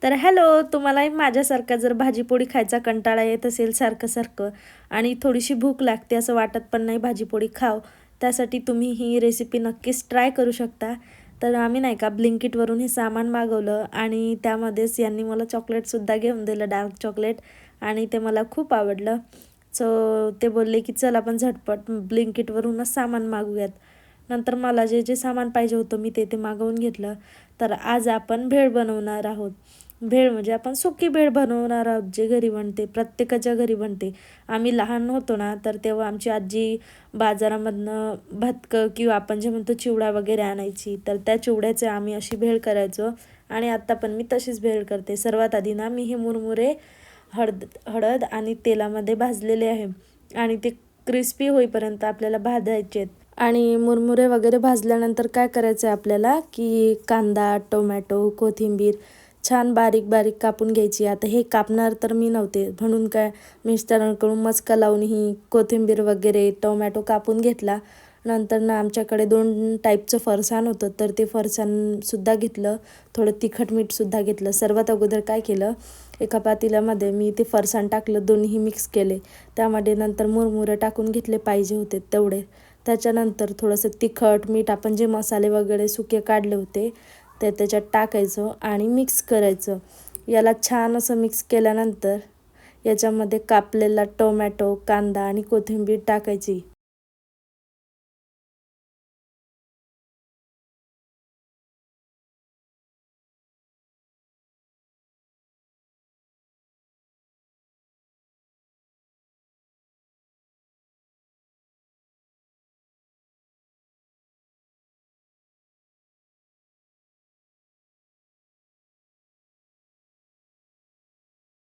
तर हॅलो, तुम्हालाही माझ्यासारखा जर भाजीपोळी खायचा कंटाळा येत असेल सारखं-सारखं आणि थोडीशी भूक लागते असं वाटत पण नाही भाजीपोळी खावं, त्यासाठी तुम्ही ही रेसिपी नक्कीच ट्राय करू शकता. तर आम्ही नाही का ब्लिंकिटवरून हे सामान मागवलं आणि त्यामध्येच यांनी मला चॉकलेटसुद्धा घेऊन दिलं, डार्क चॉकलेट आणि ते मला खूप आवडलं. सो ते बोलले की चल आपण झटपट ब्लिंकिटवरूनच सामान मागवूयात. नंतर मला जे सामान पाहिजे होतं मी ते मागवून घेतलं. तर आज आपण भेळ बनवणार आहोत. भेळ म्हणजे आपण सुकी भेळ बनवणार आहोत, जे घरी बनते, प्रत्येकाच्या घरी बनते. आम्ही लहान होतो ना, तर तेव्हा आमची आजी बाजारामधनं भातकं किंवा आपण जे म्हणतो चिवडा वगैरे आणायची. तर त्या चिवड्याचे आम्ही अशी भेळ करायचो आणि आत्ता पण मी तशीच भेळ करते. सर्वात आधी ना मी हे मुरमुरे हळद आणि तेलामध्ये भाजलेले आहे आणि ते क्रिस्पी होईपर्यंत आपल्याला भाजायचे आहेत. आणि मुरमुरे वगैरे भाजल्यानंतर काय करायचं आहे आपल्याला, की कांदा, टोमॅटो, कोथिंबीर छान बारीक बारीक कापून घ्यायची. आता हे कापणार तर मी नव्हते, म्हणून काय मिस्टरांकडून मस्का लावून ही कोथिंबीर वगैरे टोमॅटो कापून घेतला. नंतर ना आमच्याकडे 2 टाईपचं फरसाण होतं, तर ते फरसाणसुद्धा घेतलं. थोडं तिखट मीठसुद्धा घेतलं. सर्वात अगोदर काय केलं, एका पातेल्यामध्ये मी ते फरसाण टाकलं, दोन्ही मिक्स केले. त्यामध्ये नंतर मुरमुरे टाकून घेतले पाहिजे होते तेवढे. त्याच्यानंतर थोडंसं तिखट, मीठ, आपण जे मसाले वगैरे सुके काढले होते ते त्याच्यात टाकायचं आणि मिक्स करायचं. याला छान असं मिक्स केल्यानंतर याच्यामध्ये कापलेला टोमॅटो, कांदा आणि कोथिंबीर टाकायची